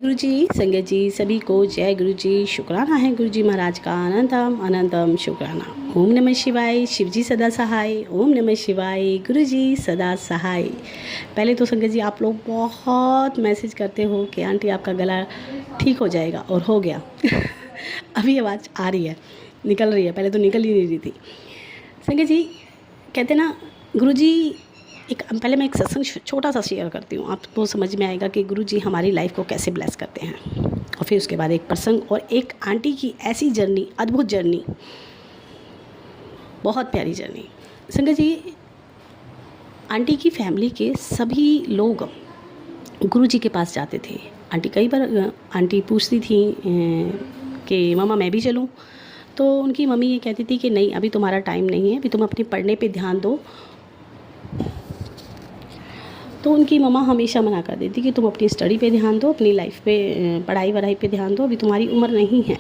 गुरुजी, संगत जी, सभी को जय गुरु जी। शुक्राना है गुरु जी महाराज का अनंतम अनंतम शुक्राना। ओम नमः शिवाय। शिव जी सदा सहाय। ओम नमः शिवाय। गुरु जी सदा सहाय। पहले तो संगत जी आप लोग बहुत मैसेज करते हो कि आंटी आपका गला ठीक हो जाएगा, और हो गया। अभी आवाज़ आ रही है, निकल रही है, पहले तो निकल ही नहीं रही थी। संगत जी कहते ना, गुरु जी पहले मैं एक सत्संग छोटा सा शेयर करती हूँ, आपको समझ में आएगा कि गुरु जी हमारी लाइफ को कैसे ब्लेस करते हैं। और फिर उसके बाद एक प्रसंग और एक आंटी की ऐसी जर्नी, अद्भुत जर्नी, बहुत प्यारी जर्नी। संगत जी, आंटी की फैमिली के सभी लोग गुरु जी के पास जाते थे। आंटी कई बार आंटी पूछती थी कि मामा मैं भी चलूँ, तो उनकी मम्मी ये कहती थी कि नहीं, अभी तुम्हारा टाइम नहीं है, अभी तुम अपने पढ़ने पे ध्यान दो। तो उनकी मम्मा हमेशा मना कर देती कि तुम अपनी स्टडी पे ध्यान दो, अपनी लाइफ पे, पढ़ाई वढ़ाई पे ध्यान दो, अभी तुम्हारी उम्र नहीं है।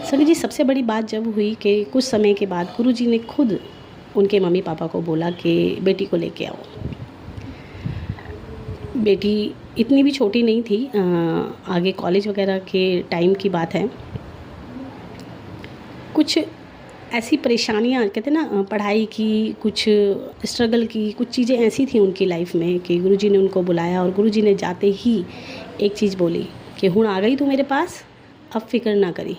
सर जी, सबसे बड़ी बात जब हुई कि कुछ समय के बाद गुरुजी ने खुद उनके मम्मी पापा को बोला कि बेटी को लेके आओ। बेटी इतनी भी छोटी नहीं थी, आगे कॉलेज वगैरह के टाइम की बात है। कुछ ऐसी परेशानियाँ, कहते ना, पढ़ाई की, कुछ स्ट्रगल की, कुछ चीज़ें ऐसी थी उनकी लाइफ में कि गुरुजी ने उनको बुलाया, और गुरुजी ने जाते ही एक चीज़ बोली कि हुण आ गई तू मेरे पास, अब फिक्र ना करी,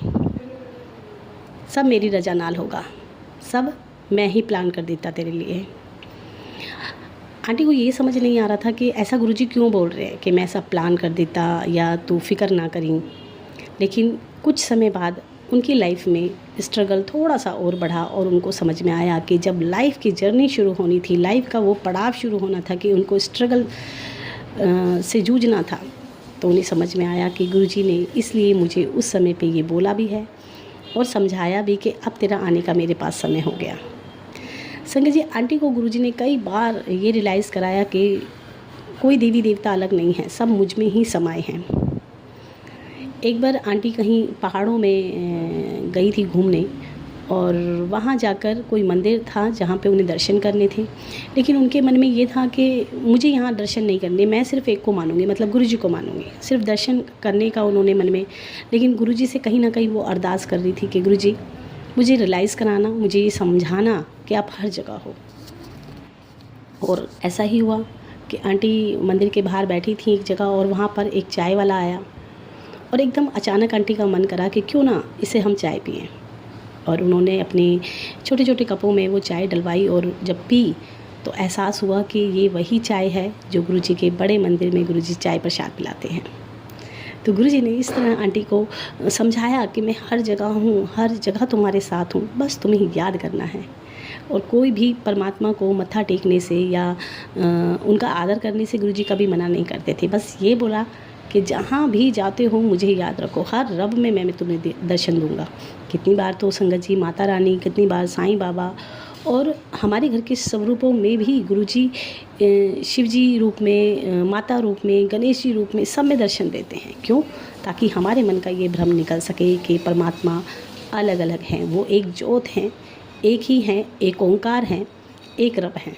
सब मेरी रजा नाल होगा, सब मैं ही प्लान कर देता तेरे लिए। आंटी को ये समझ नहीं आ रहा था कि ऐसा गुरुजी क्यों बोल रहे हैं कि मैं सब प्लान कर देता या तू फिक्र ना करी। लेकिन कुछ समय बाद उनकी लाइफ में स्ट्रगल थोड़ा सा और बढ़ा, और उनको समझ में आया कि जब लाइफ की जर्नी शुरू होनी थी, लाइफ का वो पड़ाव शुरू होना था कि उनको स्ट्रगल से जूझना था, तो उन्हें समझ में आया कि गुरुजी ने इसलिए मुझे उस समय पे ये बोला भी है और समझाया भी कि अब तेरा आने का मेरे पास समय हो गया। संगत जी, आंटी को गुरुजी ने कई बार ये रियलाइज़ कराया कि कोई देवी देवता अलग नहीं है, सब मुझ में ही समाये हैं। एक बार आंटी कहीं पहाड़ों में गई थी घूमने, और वहाँ जाकर कोई मंदिर था जहाँ पे उन्हें दर्शन करने थे, लेकिन उनके मन में ये था कि मुझे यहाँ दर्शन नहीं करने, मैं सिर्फ़ एक को मानूंगी, मतलब गुरुजी को मानूंगी, सिर्फ दर्शन करने का उन्होंने मन में। लेकिन गुरुजी से कहीं ना कहीं वो अरदास कर रही थी कि गुरुजी मुझे रियलाइज़ कराना, मुझे ये समझाना कि आप हर जगह हो। और ऐसा ही हुआ कि आंटी मंदिर के बाहर बैठी थी एक जगह, और वहाँ पर एक चाय वाला आया, और एकदम अचानक आंटी का मन करा कि क्यों ना इसे हम चाय पिएं। और उन्होंने अपने छोटे छोटे कपों में वो चाय डलवाई, और जब पी तो एहसास हुआ कि ये वही चाय है जो गुरुजी के बड़े मंदिर में गुरुजी चाय प्रसाद पिलाते हैं। तो गुरुजी ने इस तरह आंटी को समझाया कि मैं हर जगह हूँ, हर जगह तुम्हारे साथ हूँ, बस तुम्हें याद करना है। और कोई भी परमात्मा को मत्था टेकने से या उनका आदर करने से गुरुजी कभी मना नहीं करते थे। बस ये बोला कि जहाँ भी जाते हो मुझे याद रखो, हर रब में मैं तुम्हें दर्शन दूंगा। कितनी बार तो संगत जी माता रानी, कितनी बार साईं बाबा, और हमारे घर के स्वरूपों में भी गुरुजी शिव जी रूप में, माता रूप में, गणेश जी रूप में, सब में दर्शन देते हैं। क्यों? ताकि हमारे मन का ये भ्रम निकल सके कि परमात्मा अलग अलग हैं, वो एक ज्योत हैं, एक ही हैं, एक ओंकार हैं, एक रब हैं।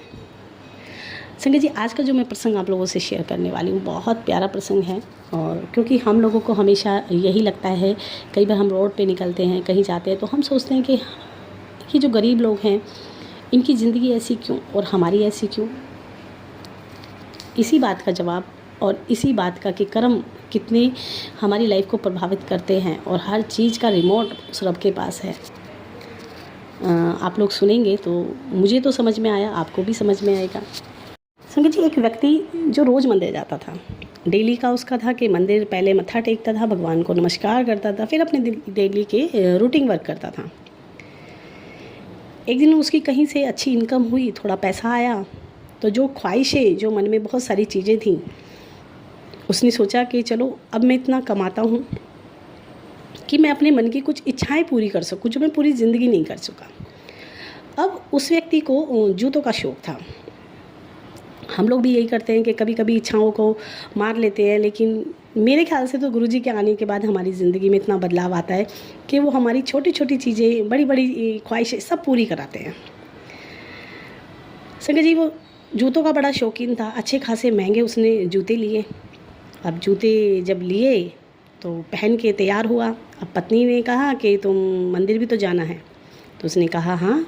संगत जी, आज का जो मैं प्रसंग आप लोगों से शेयर करने वाली हूँ, बहुत प्यारा प्रसंग है। और क्योंकि हम लोगों को हमेशा यही लगता है, कई बार हम रोड पे निकलते हैं, कहीं जाते हैं, तो हम सोचते हैं कि ये जो गरीब लोग हैं, इनकी ज़िंदगी ऐसी क्यों और हमारी ऐसी क्यों। इसी बात का जवाब और इसी बात का कि कर्म कितने हमारी लाइफ को प्रभावित करते हैं, और हर चीज़ का रिमोट उस रब के पास है। आप लोग सुनेंगे तो मुझे तो समझ में आया, आपको भी समझ में आएगा। संगत जी, एक व्यक्ति जो रोज़ मंदिर जाता था, डेली का उसका था कि मंदिर पहले मत्था टेकता था, भगवान को नमस्कार करता था, फिर अपने डेली के रूटीन वर्क करता था। एक दिन उसकी कहीं से अच्छी इनकम हुई, थोड़ा पैसा आया, तो जो ख्वाहिशें, जो मन में बहुत सारी चीज़ें थीं, उसने सोचा कि चलो अब मैं इतना कमाता हूँ कि मैं अपने मन की कुछ इच्छाएं पूरी कर सकूँ, जो मैं पूरी ज़िंदगी नहीं कर सका। अब उस व्यक्ति को जूतों का शौक़ था। हम लोग भी यही करते हैं कि कभी कभी इच्छाओं को मार लेते हैं, लेकिन मेरे ख्याल से तो गुरुजी के आने के बाद हमारी ज़िंदगी में इतना बदलाव आता है कि वो हमारी छोटी छोटी चीज़ें, बड़ी बड़ी ख्वाहिशें सब पूरी कराते हैं। संगत जी, वो जूतों का बड़ा शौकीन था, अच्छे खासे महंगे उसने जूते लिए, अब जूते जब लिए तो पहन के तैयार हुआ। अब पत्नी ने कहा कि तुम मंदिर भी तो जाना है। तो उसने कहा हाँ,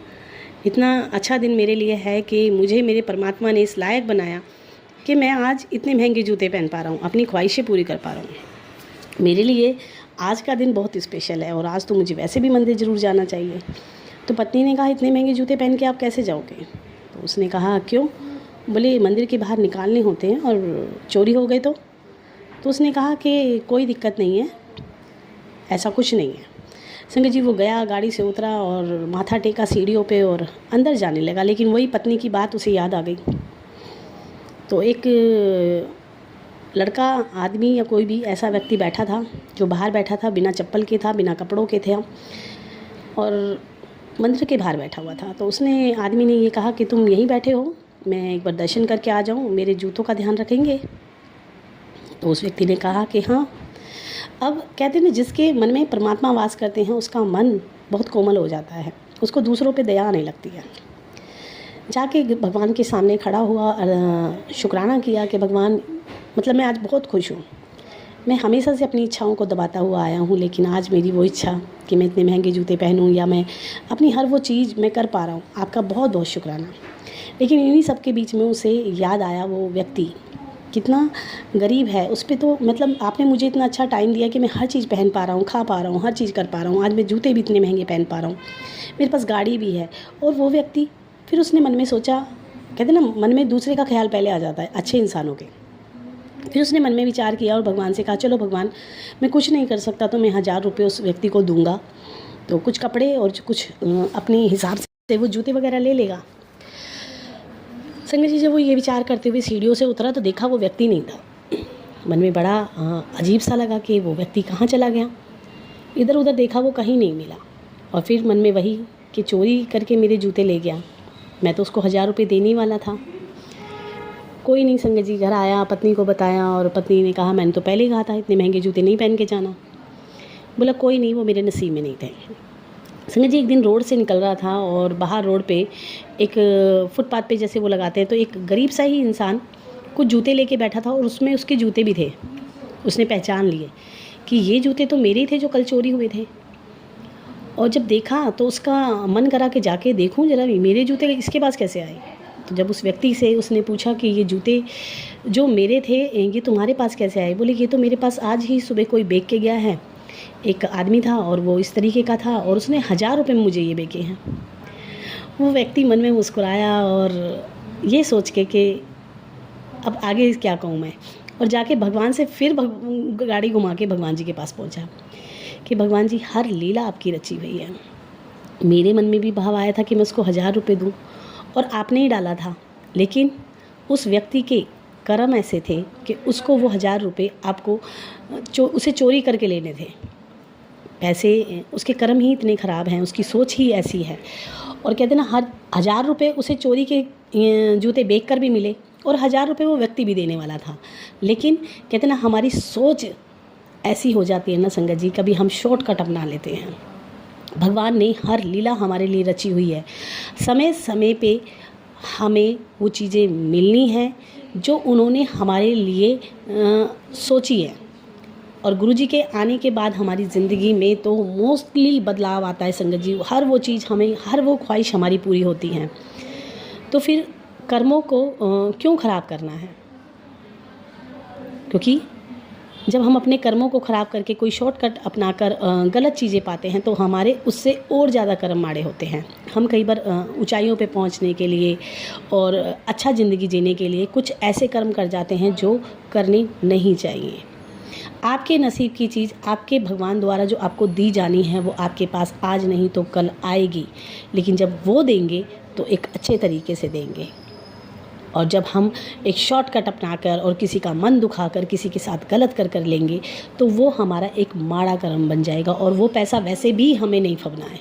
इतना अच्छा दिन मेरे लिए है कि मुझे मेरे परमात्मा ने इस लायक बनाया कि मैं आज इतने महंगे जूते पहन पा रहा हूँ, अपनी ख्वाहिशें पूरी कर पा रहा हूँ। मेरे लिए आज का दिन बहुत स्पेशल है और आज तो मुझे वैसे भी मंदिर ज़रूर जाना चाहिए। तो पत्नी ने कहा इतने महंगे जूते पहन के आप कैसे जाओगे? तो उसने कहा क्यों? बोले मंदिर के बाहर निकालने होते हैं और चोरी हो गए तो उसने कहा कि कोई दिक्कत नहीं है, ऐसा कुछ नहीं है। संगत जी वो गया, गाड़ी से उतरा और माथा टेका सीढ़ियों पे और अंदर जाने लगा, लेकिन वही पत्नी की बात उसे याद आ गई। तो एक लड़का, आदमी या कोई भी ऐसा व्यक्ति बैठा था जो बाहर बैठा था, बिना चप्पल के था, बिना कपड़ों के थे और मंदिर के बाहर बैठा हुआ था। तो उसने, आदमी ने ये कहा कि तुम यहीं बैठे हो, मैं एक बार दर्शन करके आ जाऊँ, मेरे जूतों का ध्यान रखेंगे? तो उस व्यक्ति ने कहा कि हाँ। अब कहते हैं ना, जिसके मन में परमात्मा वास करते हैं उसका मन बहुत कोमल हो जाता है, उसको दूसरों पे दया आने लगती है। जाके भगवान के सामने खड़ा हुआ, शुक्राना किया कि भगवान, मतलब मैं आज बहुत खुश हूँ। मैं हमेशा से अपनी इच्छाओं को दबाता हुआ आया हूँ, लेकिन आज मेरी वो इच्छा कि मैं इतने महंगे जूते पहनूँ या मैं अपनी हर वो चीज़ मैं कर पा रहा हूँ, आपका बहुत बहुत शुक्राना। लेकिन इन्हीं सब के बीच में उसे याद आया वो व्यक्ति कितना गरीब है, उस पर तो मतलब आपने मुझे इतना अच्छा टाइम दिया कि मैं हर चीज़ पहन पा रहा हूँ, खा पा रहा हूँ, हर चीज़ कर पा रहा हूँ, आज मैं जूते भी इतने महंगे पहन पा रहा हूँ, मेरे पास गाड़ी भी है। और वो व्यक्ति, फिर उसने मन में सोचा, कहते ना मन में दूसरे का ख्याल पहले आ जाता है अच्छे इंसानों के। फिर उसने मन में विचार किया और भगवान से कहा चलो भगवान, मैं कुछ नहीं कर सकता तो मैं 1000 रुपये उस व्यक्ति को दूंगा, तो कुछ कपड़े और कुछ अपने हिसाब से वो जूते वगैरह ले लेगा। संगत जी जब वो ये विचार करते हुए सीढ़ियों से उतरा तो देखा वो व्यक्ति नहीं था। मन में बड़ा अजीब सा लगा कि वो व्यक्ति कहाँ चला गया। इधर उधर देखा, वो कहीं नहीं मिला। और फिर मन में वही कि चोरी करके मेरे जूते ले गया, मैं तो उसको 1000 रुपये देने वाला था। कोई नहीं, संगत जी घर आया, पत्नी को बताया और पत्नी ने कहा मैंने तो पहले ही कहा था इतने महंगे जूते नहीं पहन के जाना। बोला कोई नहीं, वो मेरे नसीब में नहीं थे। संगत जी एक दिन रोड से निकल रहा था और बाहर रोड पे एक फुटपाथ पे जैसे वो लगाते हैं, तो एक गरीब सा ही इंसान कुछ जूते लेके बैठा था और उसमें उसके जूते भी थे। उसने पहचान लिए कि ये जूते तो मेरे ही थे जो कल चोरी हुए थे। और जब देखा तो उसका मन करा कि जाके देखूं जरा मेरे जूते इसके पास कैसे आए। तो जब उस व्यक्ति से उसने पूछा कि ये जूते जो मेरे थे ये तुम्हारे पास कैसे आए? बोले ये तो मेरे पास आज ही सुबह कोई बेच के गया है, एक आदमी था और वो इस तरीके का था और उसने 1000 रुपये में मुझे ये बेचे हैं। वो व्यक्ति मन में मुस्कुराया और ये सोच के कि अब आगे क्या कहूँ मैं, और जाके भगवान से फिर गाड़ी घुमा के भगवान जी के पास पहुँचा कि भगवान जी हर लीला आपकी रची हुई है। मेरे मन में भी भाव आया था कि मैं उसको 1000 रुपये दूँ और आपने ही डाला था, लेकिन उस व्यक्ति के कर्म ऐसे थे कि उसको वो 1000 रुपये आपको उसे चोरी करके लेने थे। पैसे, उसके कर्म ही इतने ख़राब हैं, उसकी सोच ही ऐसी है। और कहते ना हर 1000 रुपये उसे चोरी के जूते बेच कर भी मिले और 1000 रुपये वो व्यक्ति भी देने वाला था। लेकिन कहते ना हमारी सोच ऐसी हो जाती है ना संगत जी, कभी हम शॉर्टकट अपना लेते हैं। भगवान ने हर लीला हमारे लिए रची हुई है, समय समय पे हमें वो चीज़ें मिलनी हैं जो उन्होंने हमारे लिए सोची है। और गुरुजी के आने के बाद हमारी ज़िंदगी में तो मोस्टली बदलाव आता है संगत जी, हर वो चीज़ हमें, हर वो ख्वाहिश हमारी पूरी होती हैं। तो फिर कर्मों को क्यों ख़राब करना है? क्योंकि जब हम अपने कर्मों को ख़राब करके कोई शॉर्टकट अपनाकर गलत चीज़ें पाते हैं तो हमारे उससे और ज़्यादा कर्म माड़े होते हैं। हम कई बार ऊंचाइयों पे पहुंचने के लिए और अच्छा ज़िंदगी जीने के लिए कुछ ऐसे कर्म कर जाते हैं जो करने नहीं चाहिए। आपके नसीब की चीज़ आपके भगवान द्वारा जो आपको दी जानी है वो आपके पास आज नहीं तो कल आएगी, लेकिन जब वो देंगे तो एक अच्छे तरीके से देंगे। और जब हम एक शॉर्टकट अपनाकर और किसी का मन दुखाकर किसी के साथ गलत कर लेंगे तो वो हमारा एक माड़ा कर्म बन जाएगा और वो पैसा वैसे भी हमें नहीं फबना है।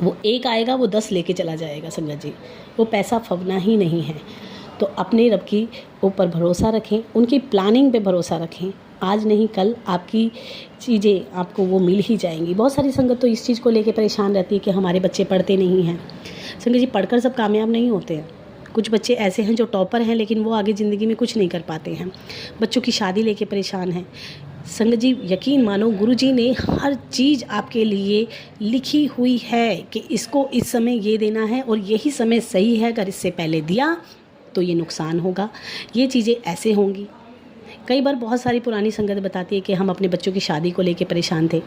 वो एक आएगा वो 10 लेके चला जाएगा संगत जी, वो पैसा फबना ही नहीं है। तो अपने रब की ऊपर भरोसा रखें, उनकी प्लानिंग पे भरोसा रखें। आज नहीं कल आपकी चीज़ें आपको वो मिल ही जाएंगी। बहुत सारी संगत तो इस चीज़ को लेके परेशान रहती है कि हमारे बच्चे पढ़ते नहीं हैं। संगत जी पढ़कर सब कामयाब नहीं होते हैं, कुछ बच्चे ऐसे हैं जो टॉपर हैं लेकिन वो आगे ज़िंदगी में कुछ नहीं कर पाते हैं, बच्चों की शादी लेके परेशान हैं। संगत जी यकीन मानो गुरुजी ने हर चीज़ आपके लिए लिखी हुई है कि इसको इस समय ये देना है और यही समय सही है, अगर इससे पहले दिया तो ये नुकसान होगा, ये चीज़ें ऐसे होंगी। कई बार बहुत सारी पुरानी संगत बताती है कि हम अपने बच्चों की शादी को लेके परेशान थे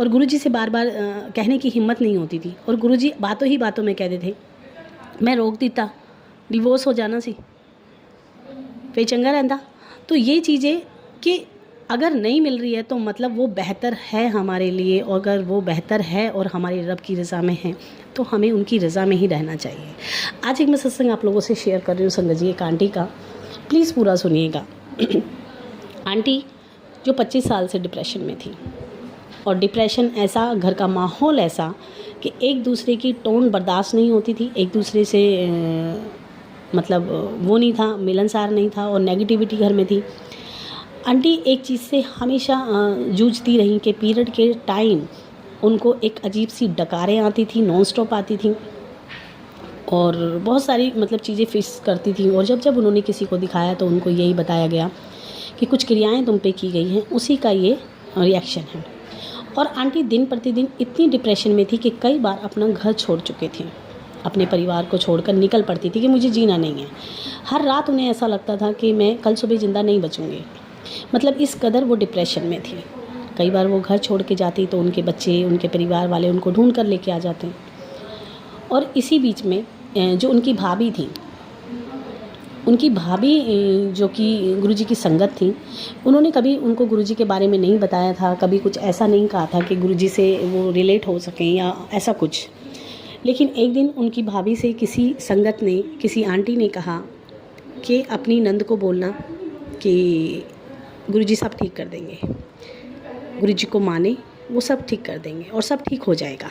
और गुरुजी से बार बार कहने की हिम्मत नहीं होती थी और गुरुजी बातों ही बातों में कहते थे मैं रोक देता डिवोर्स हो जाना सी फिर चंगा रहता। तो ये चीज़ें कि अगर नहीं मिल रही है तो मतलब वो बेहतर है हमारे लिए, और अगर वो बेहतर है और हमारी रब की रज़ा में है तो हमें उनकी रज़ा में ही रहना चाहिए। आज एक मैं सत्संग आप लोगों से शेयर कर रही हूँ संगत जी, एक आंटी का, प्लीज़ पूरा सुनिएगा। आंटी जो 25 साल से डिप्रेशन में थी, और डिप्रेशन ऐसा, घर का माहौल ऐसा कि एक दूसरे की टोन बर्दाश्त नहीं होती थी, एक दूसरे से मतलब वो नहीं था, मिलनसार नहीं था और नेगेटिविटी घर में थी। आंटी एक चीज़ से हमेशा जूझती रही कि पीरियड के टाइम उनको एक अजीब सी डकारें आती थी, नॉन स्टॉप आती थी और बहुत सारी मतलब चीज़ें फेस करती थी। और जब जब उन्होंने किसी को दिखाया तो उनको यही बताया गया कि कुछ क्रियाएं तुम पे की गई हैं, उसी का ये रिएक्शन है। और आंटी दिन प्रतिदिन इतनी डिप्रेशन में थी कि कई बार अपना घर छोड़ चुके थे, अपने परिवार को छोड़कर निकल पड़ती थी कि मुझे जीना नहीं है। हर रात उन्हें ऐसा लगता था कि मैं कल सुबह ज़िंदा नहीं बचूँगी, मतलब इस कदर वो डिप्रेशन में थी। कई बार वो घर छोड़ के जाती तो उनके बच्चे, उनके परिवार वाले उनको ढूंढ कर लेके आ जाते। और इसी बीच में जो उनकी भाभी थी, उनकी भाभी जो कि गुरुजी की संगत थी, उन्होंने कभी उनको गुरुजी के बारे में नहीं बताया था, कभी कुछ ऐसा नहीं कहा था कि गुरुजी से वो रिलेट हो सकें या ऐसा कुछ। लेकिन एक दिन उनकी भाभी से किसी संगत ने, किसी आंटी ने कहा कि अपनी नंद को बोलना कि गुरुजी सब ठीक कर देंगे, गुरुजी को माने, वो सब ठीक कर देंगे और सब ठीक हो जाएगा।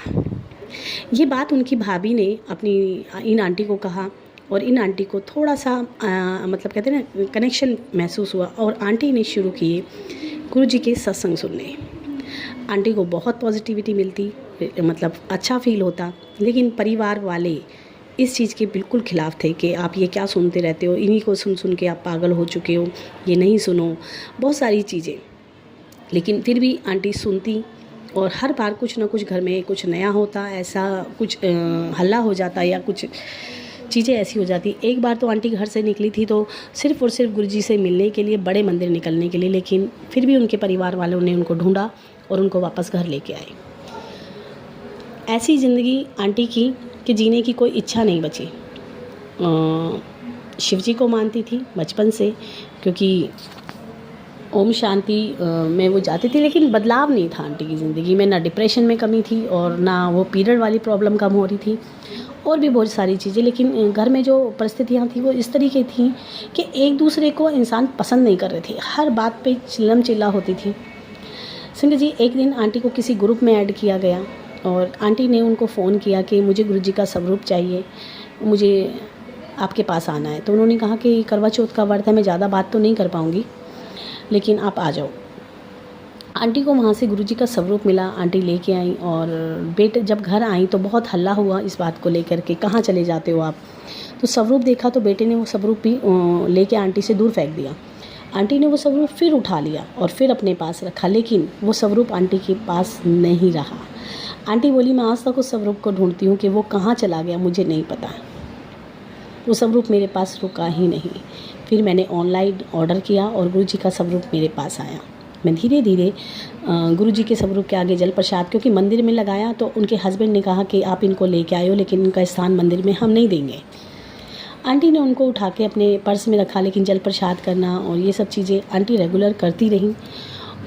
ये बात उनकी भाभी ने अपनी इन आंटी को कहा और इन आंटी को थोड़ा सा मतलब कहते हैं ना कनेक्शन महसूस हुआ और आंटी ने शुरू किए गुरुजी के सत्संग सुनने। आंटी को बहुत पॉजिटिविटी मिलती, मतलब अच्छा फील होता, लेकिन परिवार वाले इस चीज़ के बिल्कुल ख़िलाफ़ थे कि आप ये क्या सुनते रहते हो, इन्हीं को सुन सुन के आप पागल हो चुके हो, ये नहीं सुनो, बहुत सारी चीज़ें। लेकिन फिर भी आंटी सुनती और हर बार कुछ ना कुछ घर में कुछ नया होता, ऐसा कुछ हल्ला हो जाता या कुछ चीज़ें ऐसी हो जाती। एक बार तो आंटी घर से निकली थी तो सिर्फ़ और सिर्फ गुरुजी से मिलने के लिए, बड़े मंदिर निकलने के लिए, लेकिन फिर भी उनके परिवार वालों ने उनको ढूंढा और उनको वापस घर लेके आए। ऐसी ज़िंदगी आंटी की कि जीने की कोई इच्छा नहीं बची। शिव जी को मानती थी बचपन से, क्योंकि ओम शांति में वो जाती थी, लेकिन बदलाव नहीं था आंटी की ज़िंदगी में। ना डिप्रेशन में कमी थी और ना वो पीरियड वाली प्रॉब्लम कम हो रही थी, और भी बहुत सारी चीज़ें। लेकिन घर में जो परिस्थितियाँ थी वो इस तरीके थी कि एक दूसरे को इंसान पसंद नहीं कर रहे थे, हर बात पे चिल्लम चिल्ला होती थी। सिंह जी एक दिन आंटी को किसी ग्रुप में ऐड किया गया और आंटी ने उनको फ़ोन किया कि मुझे गुरुजी का स्वरूप चाहिए, मुझे आपके पास आना है। तो उन्होंने कहा कि करवा चौथ का व्रत है, मैं ज़्यादा बात तो नहीं कर पाऊँगी, लेकिन आप आ जाओ। आंटी को वहाँ से गुरुजी का स्वरूप मिला, आंटी लेके आई और बेटे जब घर आई तो बहुत हल्ला हुआ इस बात को लेकर के, कहाँ चले जाते हो आप। तो स्वरूप देखा तो बेटे ने वो स्वरूप भी लेके आंटी से दूर फेंक दिया। आंटी ने वो स्वरूप फिर उठा लिया और फिर अपने पास रखा, लेकिन वो स्वरूप आंटी के पास नहीं रहा। आंटी बोली मैं आज तक उस स्वरूप को ढूंढती हूँ कि वो कहाँ चला गया, मुझे नहीं पता, वो स्वरूप मेरे पास रुका ही नहीं। फिर मैंने ऑनलाइन ऑर्डर किया और गुरुजी का स्वरूप मेरे पास आया। मैं धीरे धीरे गुरुजी के स्वरूप के आगे जल प्रसाद, क्योंकि मंदिर में लगाया तो उनके हस्बैंड ने कहा कि आप इनको लेके आए हो, लेकिन इनका स्थान मंदिर में हम नहीं देंगे। आंटी ने उनको उठा के अपने पर्स में रखा, लेकिन जल प्रसाद करना और ये सब चीज़ें आंटी रेगुलर करती रहीं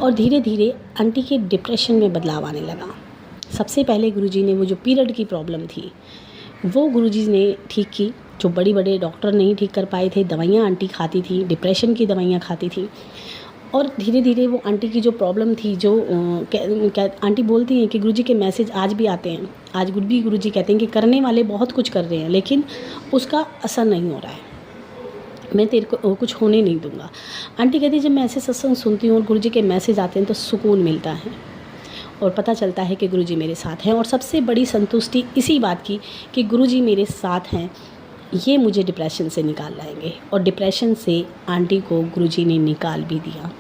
और धीरे धीरे आंटी के डिप्रेशन में बदलाव आने लगा। सबसे पहले गुरुजी ने वो जो पीरियड की प्रॉब्लम थी वो गुरुजी ने ठीक की, जो बड़े बड़े डॉक्टर नहीं ठीक कर पाए थे। दवाइयाँ आंटी खाती थी, डिप्रेशन की दवाइयाँ खाती थी, और धीरे धीरे वो आंटी की जो प्रॉब्लम थी, जो आंटी बोलती हैं कि गुरुजी के मैसेज आज भी आते हैं, आज भी गुरुजी कहते हैं कि करने वाले बहुत कुछ कर रहे हैं लेकिन उसका असर नहीं हो रहा है, मैं तेरे को कुछ होने नहीं दूंगा। आंटी कहती जब मैं ऐसे सत्संग सुनती हूँ और गुरुजी के मैसेज आते हैं तो सुकून मिलता है और पता चलता है कि गुरुजी मेरे साथ हैं। और सबसे बड़ी संतुष्टि इसी बात की कि गुरुजी मेरे साथ हैं, ये मुझे डिप्रेशन से निकाल लाएंगे। और डिप्रेशन से आंटी को गुरुजी ने निकाल भी दिया,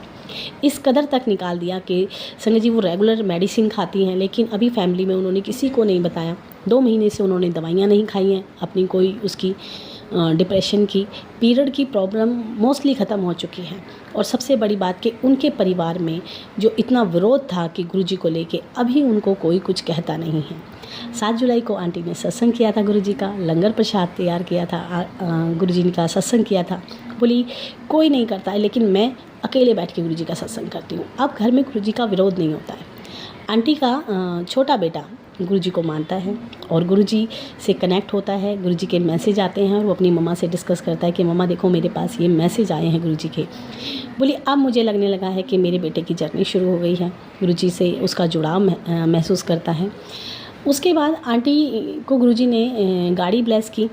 इस कदर तक निकाल दिया कि संगत जी वो रेगुलर मेडिसिन खाती हैं, लेकिन अभी फैमिली में उन्होंने किसी को नहीं बताया। 2 महीने से उन्होंने दवाइयाँ नहीं खाई हैं, अपनी कोई उसकी डिप्रेशन की पीरियड की प्रॉब्लम मोस्टली ख़त्म हो चुकी है। और सबसे बड़ी बात कि उनके परिवार में जो इतना विरोध था कि गुरुजी को लेके, अभी उनको कोई कुछ कहता नहीं है। 7 जुलाई को आंटी ने सत्संग किया था गुरुजी का, लंगर प्रसाद तैयार किया था, गुरुजी का सत्संग किया था। बोली कोई नहीं करता है, लेकिन मैं अकेले बैठ के गुरुजी का सत्संग करती हूँ। अब घर में गुरुजी का विरोध नहीं होता है। आंटी का छोटा बेटा गुरुजी को मानता है और गुरुजी से कनेक्ट होता है। गुरुजी के मैसेज आते हैं और वो अपनी मम्मा से डिस्कस करता है कि मम्मा देखो मेरे पास ये मैसेज आए हैं गुरुजी के। बोली अब मुझे लगने लगा है कि मेरे बेटे की जर्नी शुरू हो गई है, गुरुजी से उसका जुड़ाव महसूस करता है। उसके बाद आंटी को गुरुजी ने गाड़ी ब्लेस की,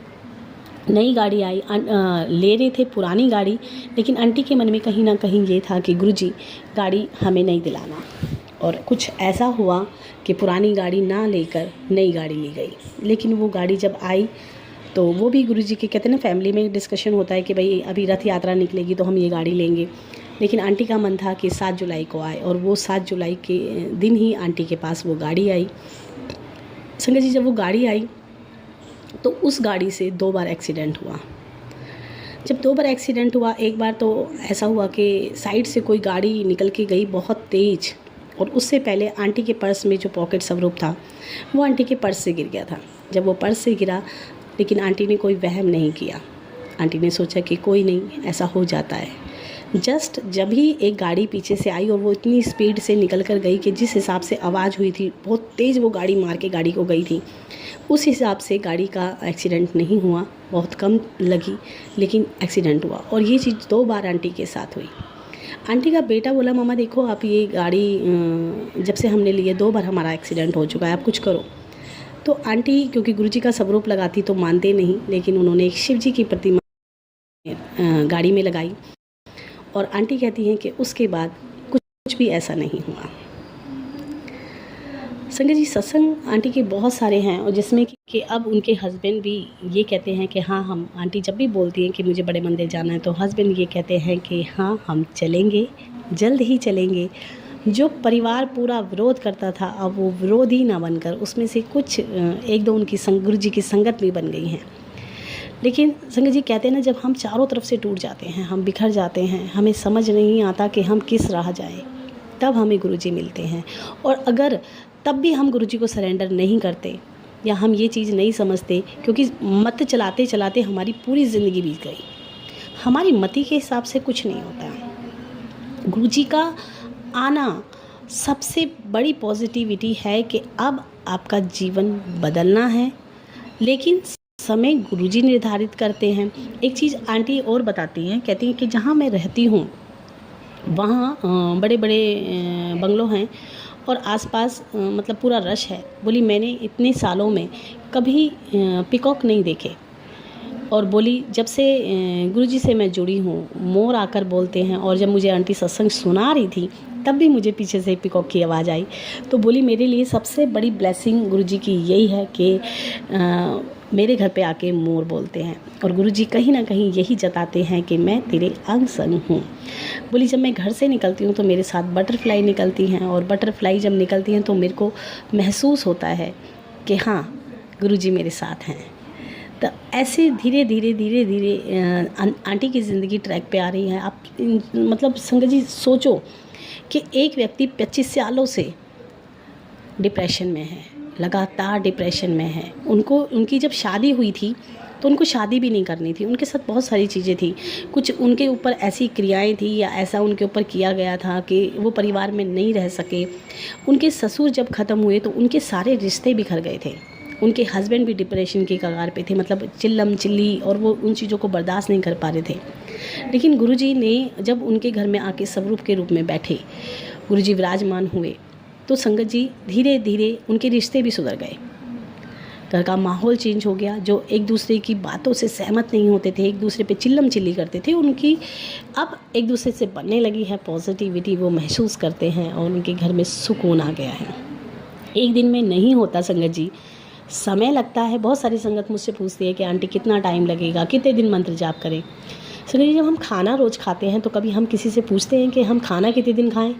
नई गाड़ी आई। ले रहे थे पुरानी गाड़ी, लेकिन आंटी के मन में कहीं ना कहीं ये था कि गुरुजी गाड़ी हमें नहीं दिलाना। और कुछ ऐसा हुआ कि पुरानी गाड़ी ना लेकर नई गाड़ी ली गई। लेकिन वो गाड़ी जब आई तो वो भी गुरुजी के, कहते हैं ना फैमिली में डिस्कशन होता है कि भाई अभी रथ यात्रा निकलेगी तो हम ये गाड़ी लेंगे। लेकिन आंटी का मन था कि 7 जुलाई को आए, और वो 7 जुलाई के दिन ही आंटी के पास वो गाड़ी आई। संगत जी जब वो गाड़ी आई तो उस गाड़ी से 2 बार एक्सीडेंट हुआ। जब 2 बार एक्सीडेंट हुआ, एक बार तो ऐसा हुआ कि साइड से कोई गाड़ी निकल के गई बहुत तेज़, और उससे पहले आंटी के पर्स में जो पॉकेट स्वरूप था वो आंटी के पर्स से गिर गया था। जब वो पर्स से गिरा, लेकिन आंटी ने कोई वहम नहीं किया। आंटी ने सोचा कि कोई नहीं, ऐसा हो जाता है। जस्ट जब ही एक गाड़ी पीछे से आई और वो इतनी स्पीड से निकल कर गई कि जिस हिसाब से आवाज़ हुई थी, बहुत तेज़ वो गाड़ी मार के गाड़ी को गई थी, उस हिसाब से गाड़ी का एक्सीडेंट नहीं हुआ, बहुत कम लगी, लेकिन एक्सीडेंट हुआ। और ये चीज़ 2 बार आंटी के साथ हुई। आंटी का बेटा बोला मम्मा देखो आप ये गाड़ी जब से हमने ली है 2 बार हमारा एक्सीडेंट हो चुका है, आप कुछ करो। तो आंटी क्योंकि गुरुजी का स्वरूप लगाती तो मानते नहीं, लेकिन उन्होंने एक शिव जी की प्रतिमा गाड़ी में लगाई। और आंटी कहती हैं कि उसके बाद कुछ भी ऐसा नहीं हुआ। संगत जी सत्संग आंटी के बहुत सारे हैं, और जिसमें कि अब उनके हस्बैंड भी ये कहते हैं कि हाँ हम, आंटी जब भी बोलती हैं कि मुझे बड़े मंदिर जाना है तो हस्बैंड ये कहते हैं कि हाँ हम चलेंगे, जल्द ही चलेंगे। जो परिवार पूरा विरोध करता था अब वो विरोधी ना बनकर उसमें से कुछ 1-2 उनकी गुरु जी की संगत भी बन गई हैं। लेकिन संगत जी कहते हैं ना, जब हम चारों तरफ से टूट जाते हैं, हम बिखर जाते हैं, हमें समझ नहीं आता कि हम किस राह जाएं, तब हमें गुरुजी मिलते हैं। और अगर तब भी हम गुरुजी को सरेंडर नहीं करते या हम ये चीज़ नहीं समझते, क्योंकि मत चलाते चलाते हमारी पूरी ज़िंदगी बीत गई, हमारी मति के हिसाब से कुछ नहीं होता। गुरुजी का आना सबसे बड़ी पॉजिटिविटी है कि अब आपका जीवन बदलना है, लेकिन समय गुरुजी निर्धारित करते हैं। एक चीज़ आंटी और बताती हैं, कहती हैं कि जहाँ मैं रहती हूँ वहाँ बड़े बड़े बंगलों हैं और आसपास मतलब पूरा रश है। बोली मैंने इतने सालों में कभी पिकॉक नहीं देखे, और बोली जब से गुरुजी से मैं जुड़ी हूँ मोर आकर बोलते हैं। और जब मुझे आंटी सत्संग सुना रही थी तब भी मुझे पीछे से पिकॉक की आवाज़ आई। तो बोली मेरे लिए सबसे बड़ी ब्लेसिंग गुरुजी की यही है कि मेरे घर पे आके मोर बोलते हैं, और गुरुजी कहीं ना कहीं यही जताते हैं कि मैं तेरे अंग संग हूँ। बोली जब मैं घर से निकलती हूँ तो मेरे साथ बटरफ्लाई निकलती हैं, और बटरफ्लाई जब निकलती हैं तो मेरे को महसूस होता है कि हाँ गुरुजी मेरे साथ हैं। तो ऐसे धीरे धीरे आंटी की ज़िंदगी ट्रैक पे आ रही है। आप मतलब संगत जी सोचो कि एक व्यक्ति 25 सालों से डिप्रेशन में है, लगातार डिप्रेशन में है। उनकी जब शादी हुई थी तो उनको शादी भी नहीं करनी थी, उनके साथ बहुत सारी चीज़ें थी, कुछ उनके ऊपर ऐसी क्रियाएं थी या ऐसा उनके ऊपर किया गया था कि वो परिवार में नहीं रह सके। उनके ससुर जब ख़त्म हुए तो उनके सारे रिश्ते बिखर गए थे। उनके हस्बैंड भी डिप्रेशन के कगार पे थे, मतलब चिल्लम चिल्ली, और वो उन चीज़ों को बर्दाश्त नहीं कर पा रहे थे। लेकिन गुरुजी ने जब उनके घर में आके स्वरूप के रूप में बैठे, गुरुजी विराजमान हुए, तो संगत जी धीरे धीरे उनके रिश्ते भी सुधर गए। घर का माहौल चेंज हो गया। जो एक दूसरे की बातों से सहमत नहीं होते थे, एक दूसरे पे चिल्लम चिल्ली करते थे, उनकी अब एक दूसरे से बनने लगी है पॉजिटिविटी, वो महसूस करते हैं और उनके घर में सुकून आ गया है। एक दिन में नहीं होता संगत जी, समय लगता है। बहुत सारी संगत मुझसे पूछती है कि आंटी कितना टाइम लगेगा, कितने दिन मंत्र जाप करें। संगत जी, जब हम खाना रोज़ खाते हैं तो कभी हम किसी से पूछते हैं कि हम खाना कितने दिन खाएं?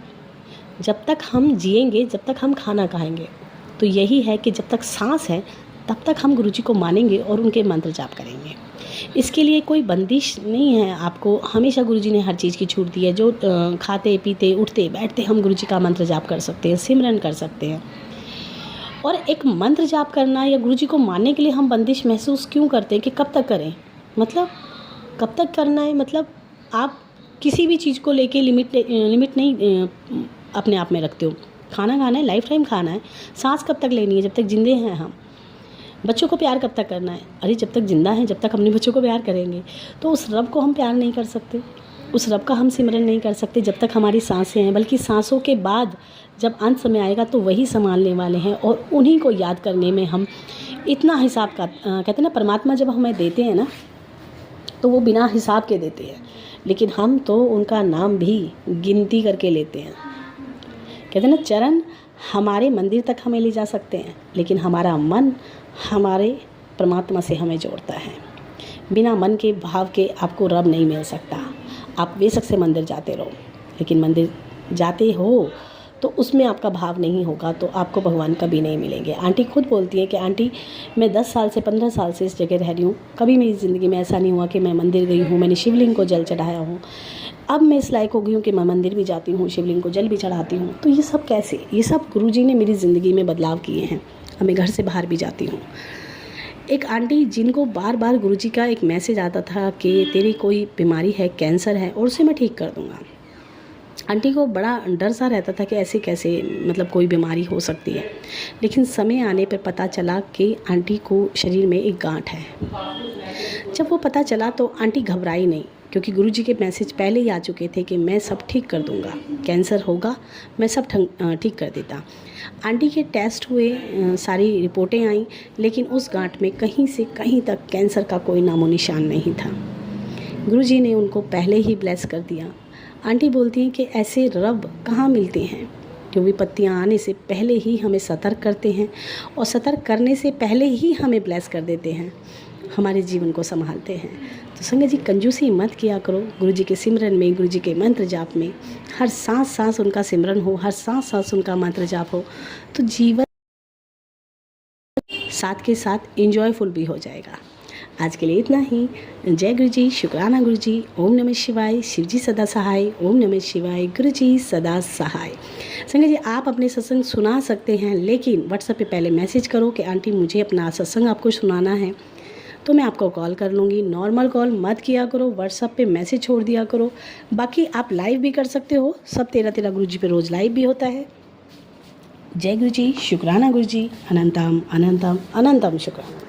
जब तक हम जिएंगे, जब तक हम खाना खाएंगे। तो यही है कि जब तक सांस है तब तक हम गुरुजी को मानेंगे और उनके मंत्र जाप करेंगे। इसके लिए कोई बंदिश नहीं है आपको। हमेशा गुरुजी ने हर चीज़ की छूट दी है। जो खाते पीते उठते बैठते हम गुरुजी का मंत्र जाप कर सकते हैं, सिमरन कर सकते हैं। और एक मंत्र जाप करना या गुरुजी को मानने के लिए हम बंदिश महसूस क्यों करते हैं कि कब तक करें? मतलब कब तक करना है? मतलब आप किसी भी चीज़ को लेके लिमिट नहीं अपने आप में रखते हो। खाना खाना है, लाइफ टाइम खाना है। सांस कब तक लेनी है? जब तक जिंदे हैं हम। बच्चों को प्यार कब तक करना है? अरे जब तक जिंदा हैं, जब तक अपने बच्चों को प्यार करेंगे। तो उस रब को हम प्यार नहीं कर सकते, उस रब का हम सिमरन नहीं कर सकते जब तक हमारी सांसें हैं। बल्कि सांसों के बाद जब अंत समय आएगा तो वही संभालने वाले हैं, और उन्हीं को याद करने में हम इतना हिसाब का कहते हैं ना, परमात्मा जब हमें देते हैं ना तो वो बिना हिसाब के देते हैं, लेकिन हम तो उनका नाम भी गिनती करके लेते हैं। कहते हैं ना, चरण हमारे मंदिर तक हमें ले जा सकते हैं, लेकिन हमारा मन हमारे परमात्मा से हमें जोड़ता है। बिना मन के भाव के आपको रब नहीं मिल सकता। आप बेशक से मंदिर जाते रहो, लेकिन मंदिर जाते हो तो उसमें आपका भाव नहीं होगा तो आपको भगवान कभी नहीं मिलेंगे। आंटी खुद बोलती है कि आंटी मैं 10 साल से 15 साल से इस जगह रह रही हूँ, कभी मेरी ज़िंदगी में ऐसा नहीं हुआ कि मैं मंदिर गई हूँ, मैंने शिवलिंग को जल चढ़ाया हूँ। अब मैं इस लायक हो गई हूँ कि मैं मंदिर भी जाती हूँ, शिवलिंग को जल भी चढ़ाती हूँ। तो ये सब कैसे? ये सब गुरुजी ने मेरी ज़िंदगी में बदलाव किए हैं। अब मैं घर से बाहर भी जाती हूँ। एक आंटी जिनको बार बार गुरुजी का एक मैसेज आता था कि तेरी कोई बीमारी है, कैंसर है, और उसे मैं ठीक कर दूँगा। आंटी को बड़ा डर सा रहता था कि ऐसे कैसे, मतलब कोई बीमारी हो सकती है। लेकिन समय आने पर पता चला कि आंटी को शरीर में एक गांठ है। जब वो पता चला तो आंटी घबराई नहीं, क्योंकि गुरुजी के मैसेज पहले ही आ चुके थे कि मैं सब ठीक कर दूंगा, कैंसर होगा मैं सब ठीक कर देता। आंटी के टेस्ट हुए, सारी रिपोर्टें आईं, लेकिन उस गांठ में कहीं से कहीं तक कैंसर का कोई नामो निशान नहीं था। गुरुजी ने उनको पहले ही ब्लेस कर दिया। आंटी बोलती हैं कि ऐसे रब कहाँ मिलते हैं जो विपत्तियाँ आने से पहले ही हमें सतर्क करते हैं, और सतर्क करने से पहले ही हमें ब्लेस कर देते हैं, हमारे जीवन को संभालते हैं। तो संगत जी, कंजूसी मत किया करो। गुरुजी के सिमरन में, गुरुजी के मंत्र जाप में हर सांस सांस उनका सिमरन हो, हर सांस सांस उनका मंत्र जाप हो, तो जीवन साथ के साथ एंजॉयफुल भी हो जाएगा। आज के लिए इतना ही। जय गुरुजी, शुक्राना गुरुजी, ओम नमः शिवाय, शिवजी सदा सहाय, ओम नमः शिवाय, गुरुजी सदा सहाय। संगत जी, आप अपने सत्संग सुना सकते हैं, लेकिन व्हाट्सएप पे पहले मैसेज करो कि आंटी मुझे अपना सत्संग आपको सुनाना है, तो मैं आपको कॉल कर लूँगी। नॉर्मल कॉल मत किया करो, व्हाट्सएप पे मैसेज छोड़ दिया करो। बाकी आप लाइव भी कर सकते हो, सब 13 गुरुजी पे रोज़ लाइव भी होता है। जय गुरुजी, शुक्राना गुरुजी, अनंतम अनंतम अनंतम शुक्राना।